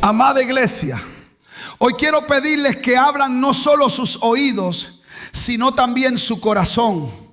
Amada iglesia, hoy quiero pedirles que abran no solo sus oídos, sino también su corazón.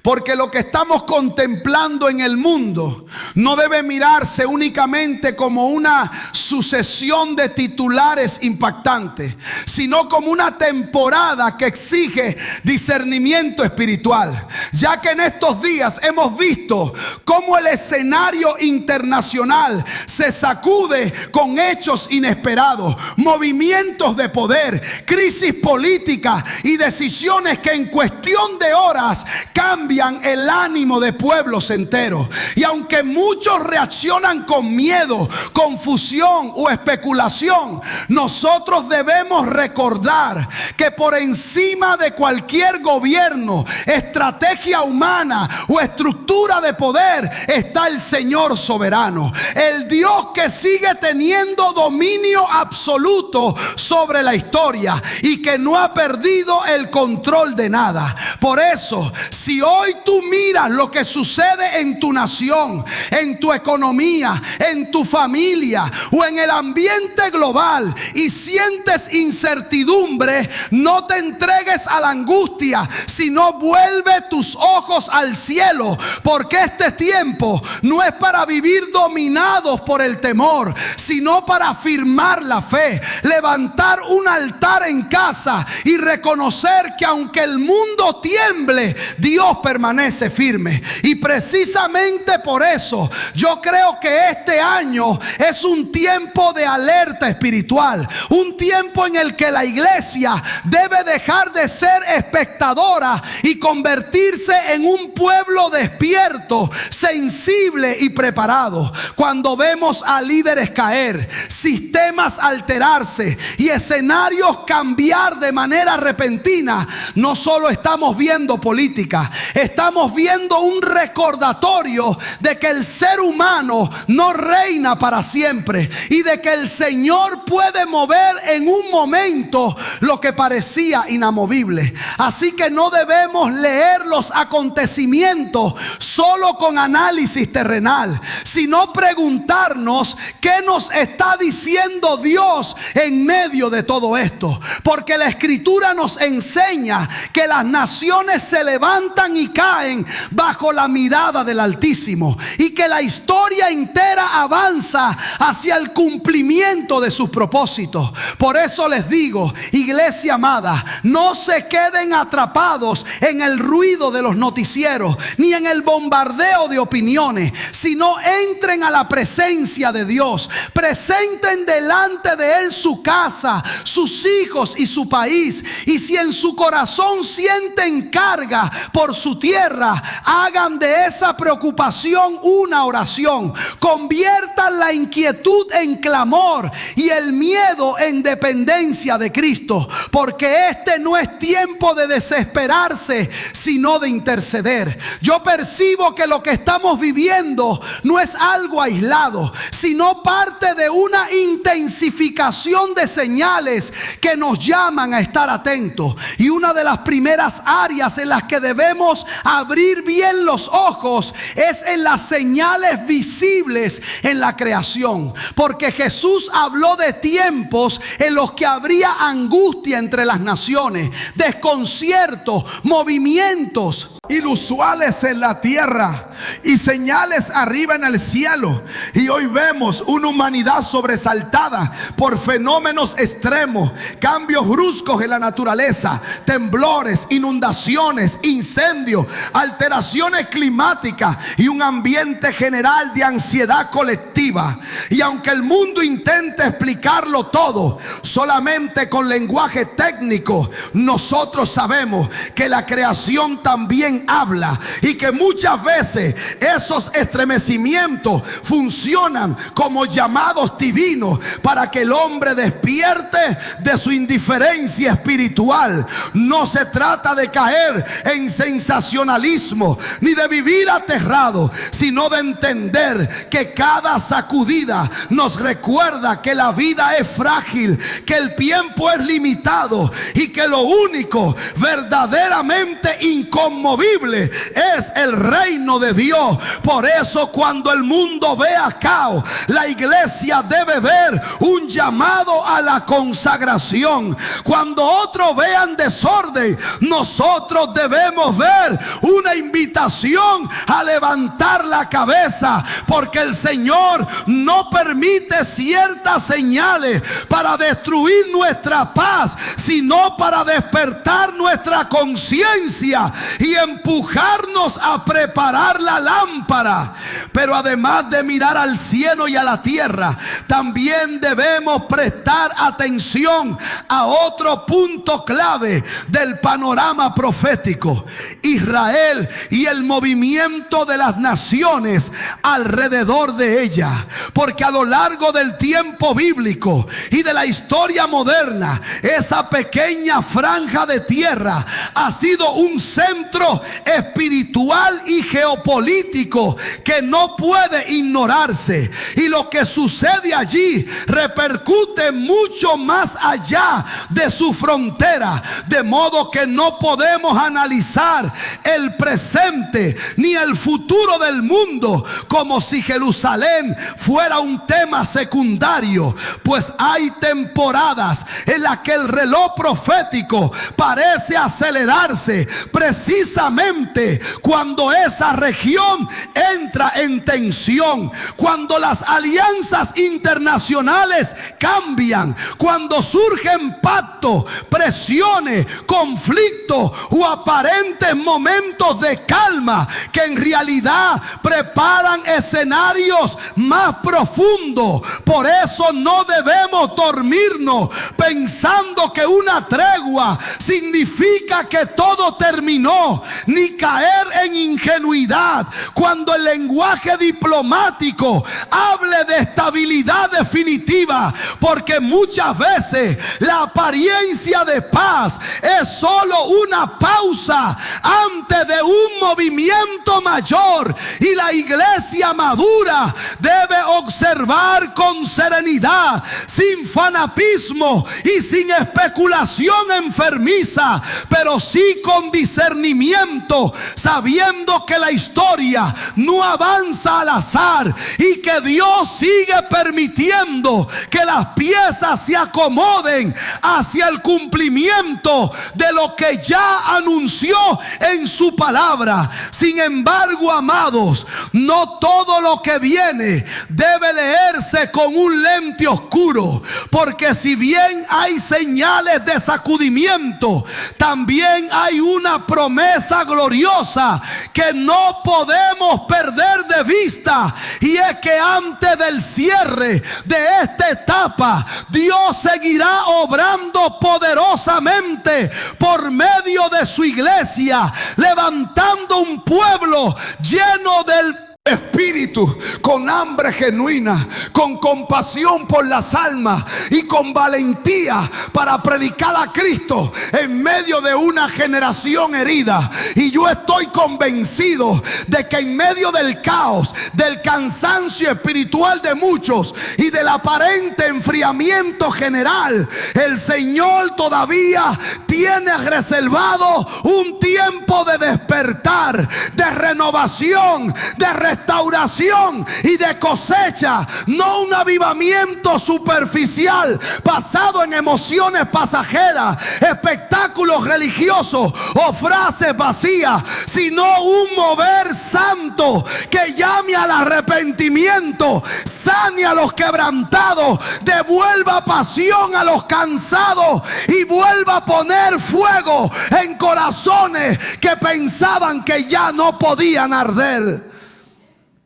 Porque lo que estamos contemplando en el mundo no debe mirarse únicamente como una sucesión de titulares impactantes, sino como una temporada que exige discernimiento espiritual. Ya que en estos días hemos visto cómo el escenario internacional se sacude con hechos inesperados, movimientos de poder, crisis política y decisiones que en cuestión de horas cambian el ánimo de pueblos enteros. Y aunque muchos reaccionan con miedo, confusión o especulación, nosotros debemos recordar que por encima de cualquier gobierno, estrategia humana o estructura de poder está el Señor soberano, el Dios que sigue teniendo dominio absoluto sobre la historia y que no ha perdido el control de nada. Por eso, si hoy tú miras lo que sucede en tu nación, en tu economía, en tu familia o en el ambiente global y sientes incertidumbre, no te entregues a la angustia, sino vuelve tus ojos al cielo, porque este tiempo no es para vivir dominados por el temor, sino para afirmar la fe, levantar un altar en casa y reconocer que aunque el mundo tiemble, Dios permanece firme. Y precisamente por eso yo creo que este año es un tiempo de alerta espiritual, un tiempo en el que la iglesia debe dejar de ser espectadora y convertirse en un pueblo despierto, sensible y preparado. Cuando vemos a líderes caer, sistemas alterarse y escenarios cambiar de manera repentina, no solo estamos viendo política, estamos viendo un recordatorio de que el ser humano no reina para siempre y de que el Señor puede mover en un momento lo que parecía inamovible. Así que no debemos leer los acontecimientos solo con análisis terrenal, sino preguntarnos qué nos está diciendo Dios en medio de todo esto. Porque la Escritura nos enseña que las naciones se levantan y caen bajo la mirada del Altísimo, y que la historia entera avanza hacia el cumplimiento de sus propósitos. Por eso les digo, iglesia amada, no se queden atrapados en el ruido de los noticieros ni en el bombardeo de opiniones, sino entren a la presencia de Dios, presenten delante de Él su casa, sus hijos y su país. Y si en su corazón sienten carga por su tierra, hagan de esa preocupación una oración. Conviertan la inquietud en clamor y el miedo en dependencia de Cristo, porque este no es tiempo de desesperarse, sino de interceder. Yo percibo que lo que estamos viviendo no es algo aislado, sino parte de una intensificación de señales que nos llaman a estar atentos. Y una de las primeras áreas en las que debemos abrir bien los ojos es en las señales visibles en la creación, porque Jesús habló de tiempos en los que habría angustia entre las naciones, desconcierto, movimientos inusuales en la tierra y señales arriba en el cielo. Y hoy vemos una humanidad sobresaltada por fenómenos extremos, cambios bruscos en la naturaleza, temblores, inundaciones, incendios, alteraciones climáticas y un ambiente general de ansiedad colectiva. Y aunque el mundo intente explicarlo todo solamente con lenguaje técnico, nosotros sabemos que la creación también habla, y que muchas veces esos estremecimientos funcionan como llamados divinos para que el hombre despierte de su indiferencia espiritual. No se trata de caer en sensacionalismo ni de vivir aterrado, sino de entender que cada sacudida nos recuerda que la vida es frágil, que el tiempo es limitado y que lo único verdaderamente inconmovible es el reino de Dios. Por eso cuando el mundo vea caos, la iglesia debe ver un llamado a la consagración. Cuando otros vean desorden, nosotros debemos ver una invitación a levantar la cabeza, porque el Señor no permite ciertas señales para destruir nuestra paz, sino para despertar nuestra conciencia y empujarnos a preparar la lámpara. Pero además de mirar al cielo y a la tierra, también debemos prestar atención a otro punto clave del panorama profético: Israel y el movimiento de las naciones alrededor de ella. Porque a lo largo del tiempo bíblico y de la historia moderna, esa pequeña franja de tierra ha sido un centro espiritual y geopolítico que no puede ignorarse, y lo que sucede allí repercute mucho más allá de su frontera, de modo que no podemos analizar el presente ni el futuro del mundo como si Jerusalén fuera un tema secundario, pues hay temporadas en las que el reloj profético parece acelerarse precisamente cuando esa región entra en tensión, cuando las alianzas internacionales cambian, cuando surgen pactos, presiones, conflictos o aparentes momentos de calma que en realidad preparan escenarios más profundos. Por eso no debemos dormirnos pensando que una tregua significa que todo terminó, ni caer en ingenuidad cuando el lenguaje diplomático hable de estabilidad definitiva, porque muchas veces la apariencia de paz es solo una pausa antes de un movimiento mayor, y la iglesia madura debe observar con serenidad, sin fanatismo y sin especulación enfermiza, pero sí con discernimiento, sabiendo que la historia no avanza al azar y que Dios sigue permitiendo que las piezas se acomoden hacia el cumplimiento de lo que ya anunció en su palabra. Sin embargo, amados, no todo lo que viene debe leerse con un lente oscuro, porque si bien hay señales de sacudimiento, también hay una promesa gloriosa que no podemos perder de vista, y es que antes del cierre de esta etapa, Dios seguirá obrando poderosamente por medio de su iglesia, levantando un pueblo lleno del Espíritu, con hambre genuina, con compasión por las almas y con valentía para predicar a Cristo en medio de una generación herida. Y yo estoy convencido de que en medio del caos, del cansancio espiritual de muchos y del aparente enfriamiento general, el Señor todavía tiene reservado un tiempo de despertar, de renovación, de restauración y de cosecha. No un avivamiento superficial basado en emociones pasajeras, espectáculos religiosos o frases vacías, sino un mover santo que llame al arrepentimiento, sane a los quebrantados, devuelva pasión a los cansados y vuelva a poner fuego en corazones que pensaban que ya no podían arder.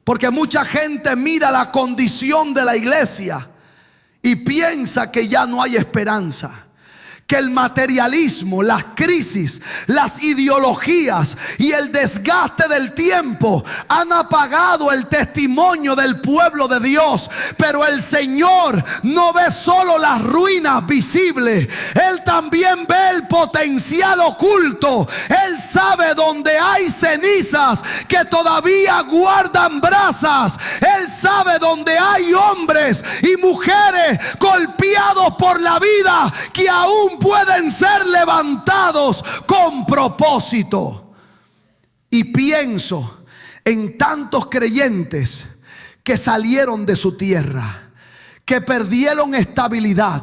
Porque mucha gente mira la condición de la iglesia y piensa que ya no hay esperanza, que el materialismo, las crisis, las ideologías y el desgaste del tiempo han apagado el testimonio del pueblo de Dios. Pero el Señor no ve solo las ruinas visibles, Él también ve el potencial oculto. Él sabe dónde hay cenizas que todavía guardan brasas. Él sabe dónde hay hombres y mujeres golpeados por la vida que aún pueden ser levantados con propósito. Y pienso en tantos creyentes que salieron de su tierra, que perdieron estabilidad,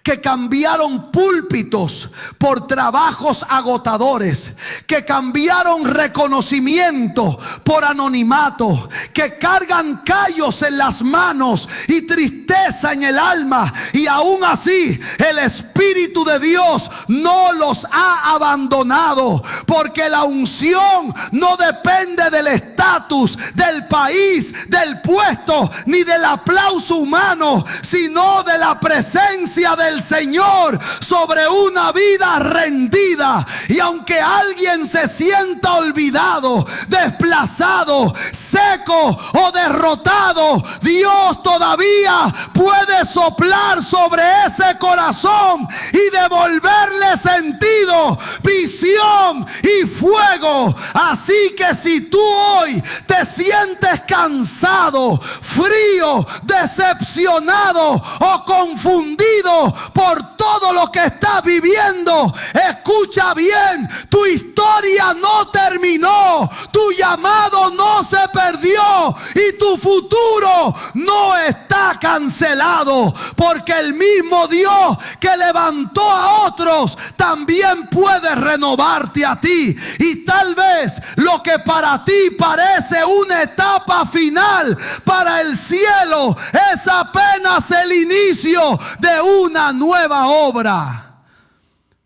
que cambiaron púlpitos por trabajos agotadores, que cambiaron reconocimiento por anonimato, que cargan callos en las manos y tristeza en el alma, y aún así el Espíritu de Dios no los ha abandonado, porque la unción no depende del estatus, del país, del puesto, ni del aplauso humano, sino de la presencia del Señor sobre una vida rendida. Y aunque alguien se sienta olvidado, desplazado, seco o derrotado, Dios todavía puede soplar sobre ese corazón y devolverle sentido, visión y fuego. Así que si tú hoy te sientes cansado, frío, decepcionado o confundido por todo lo que estás viviendo, escucha bien: tu historia no terminó, tu llamado no se perdió y tu futuro no está cancelado, porque el mismo Dios que levantó a otros también puede renovarte a ti. Y tal vez lo que para ti parece una etapa final, para el cielo es apenas el inicio de una nueva obra.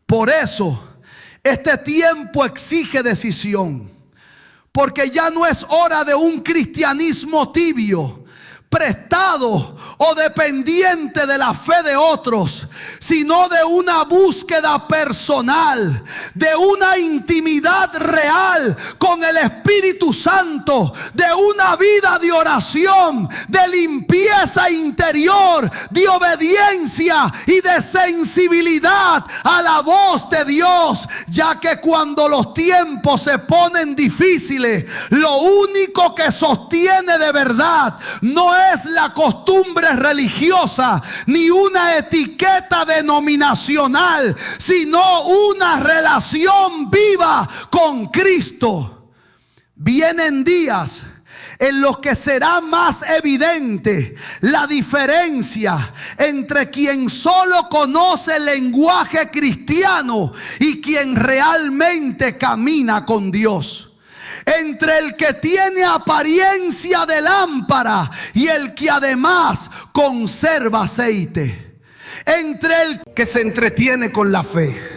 Por eso este tiempo exige decisión, porque ya no es hora de un cristianismo tibio, prestado o dependiente de la fe de otros, sino de una búsqueda personal, de una intimidad real con el Espíritu Santo, de una vida de oración, de limpieza interior, de obediencia y de sensibilidad a la voz de Dios, ya que cuando los tiempos se ponen difíciles, lo único que sostiene de verdad no es la costumbre religiosa ni una etiqueta denominacional, sino una relación viva con Cristo. Vienen días en los que será más evidente la diferencia entre quien solo conoce el lenguaje cristiano y quien realmente camina con Dios. Entre el que tiene apariencia de lámpara y el que además conserva aceite. Entre el que se entretiene con la fe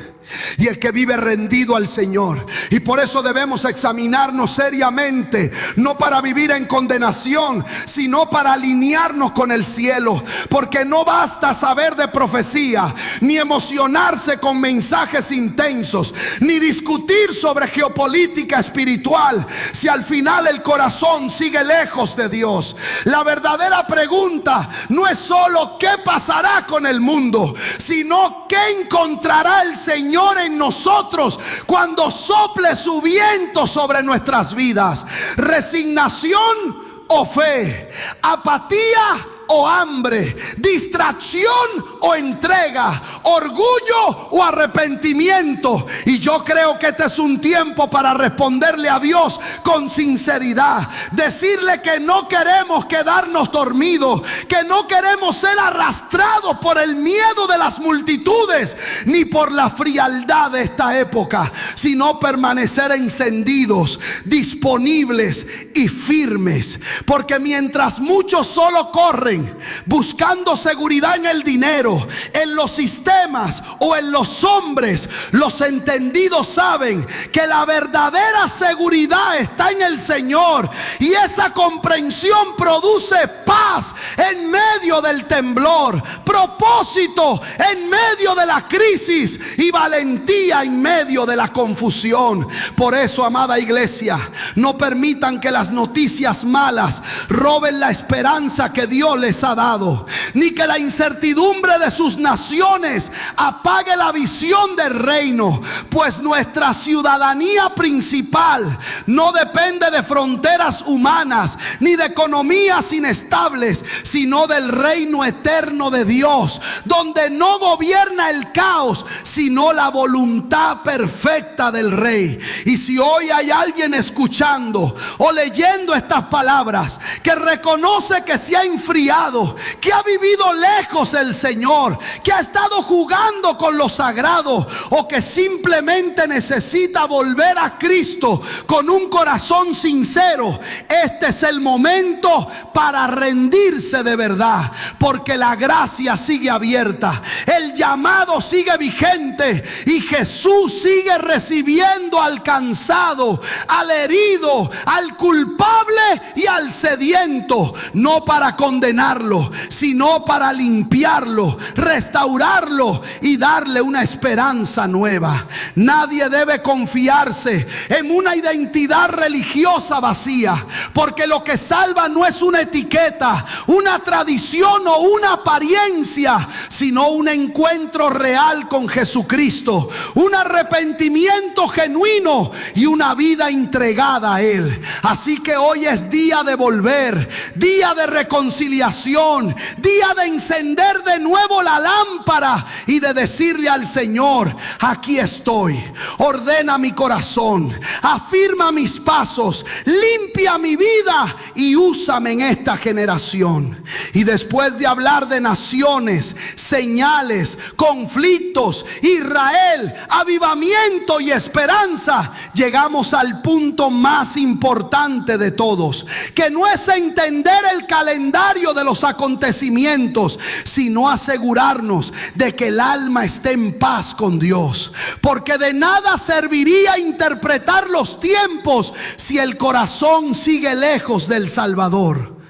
y el que vive rendido al Señor. Y por eso debemos examinarnos seriamente, no para vivir en condenación, sino para alinearnos con el cielo. Porque no basta saber de profecía, ni emocionarse con mensajes intensos, ni discutir sobre geopolítica espiritual, si al final el corazón sigue lejos de Dios. La verdadera pregunta no es solo qué pasará con el mundo, sino qué encontrará el Señor en nosotros cuando sople su viento sobre nuestras vidas. Resignación o fe, apatía o hambre, distracción o entrega, orgullo o arrepentimiento. Y yo creo que este es un tiempo para responderle a Dios con sinceridad, decirle que no queremos quedarnos dormidos, que no queremos ser arrastrados por el miedo de las multitudes, ni por la frialdad de esta época, sino permanecer encendidos, disponibles y firmes. Porque mientras muchos solo corren buscando seguridad en el dinero, en los sistemas o en los hombres, los entendidos saben que la verdadera seguridad está en el Señor, y esa comprensión produce paz en medio del temblor, propósito en medio de la crisis y valentía en medio de la confusión. Por eso, amada iglesia, no permitan que las noticias malas roben la esperanza que Dios les ha dado, ni que la incertidumbre de sus naciones apague la visión del reino, pues nuestra ciudadanía principal no depende de fronteras humanas ni de economías inestables, sino del reino eterno de Dios, donde no gobierna el caos, sino la voluntad perfecta del Rey. Y si hoy hay alguien escuchando o leyendo estas palabras que reconoce que se ha enfriado, que ha vivido lejos del Señor, que ha estado jugando con lo sagrado, o que simplemente necesita volver a Cristo con un corazón sincero, este es el momento para rendirse de verdad, porque la gracia sigue abierta, el llamado sigue vigente y Jesús sigue recibiendo al cansado, al herido, al culpable y al sediento, no para condenarlo, sino para limpiarlo, restaurarlo y darle una esperanza nueva. Nadie debe confiarse en una identidad religiosa vacía, porque lo que salva no es una etiqueta, una tradición o una apariencia, sino un encuentro real con Jesucristo, un arrepentimiento genuino y una vida entregada a Él. Así que hoy es día de volver, día de reconciliación, día de encender de nuevo la lámpara y de decirle al Señor: aquí estoy, ordena mi corazón, afirma mis pasos, limpia mi vida y úsame en esta generación. Y después de hablar de naciones, señales, conflictos, Israel, avivamiento y esperanza, llegamos al punto más importante de todos, que no es entender el calendario de los acontecimientos, sino asegurarnos de que el alma esté en paz con Dios, porque de nada serviría interpretar los tiempos si el corazón sigue lejos del Salvador.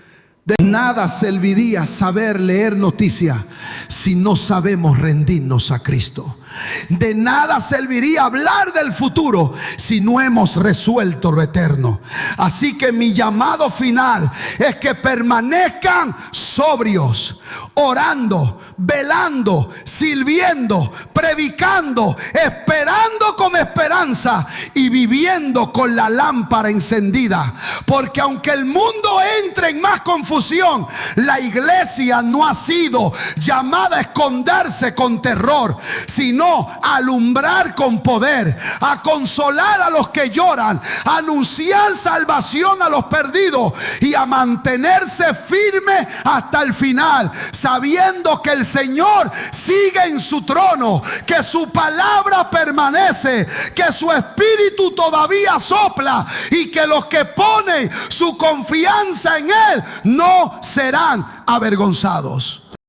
De nada serviría saber leer noticias si no sabemos rendirnos a Cristo. De nada serviría hablar del futuro si no hemos resuelto lo eterno. Así que mi llamado final es que permanezcan sobrios, orando, velando, sirviendo, predicando, esperando con esperanza y viviendo con la lámpara encendida. Porque aunque el mundo entre en más confusión, la iglesia no ha sido llamada a esconderse con terror, sino a alumbrar con poder, a consolar a los que lloran, a anunciar salvación a los perdidos y a mantenerse firme hasta el final, sabiendo que el Señor sigue en su trono, que su palabra permanece, que su espíritu todavía sopla y que los que ponen su confianza en Él no serán avergonzados.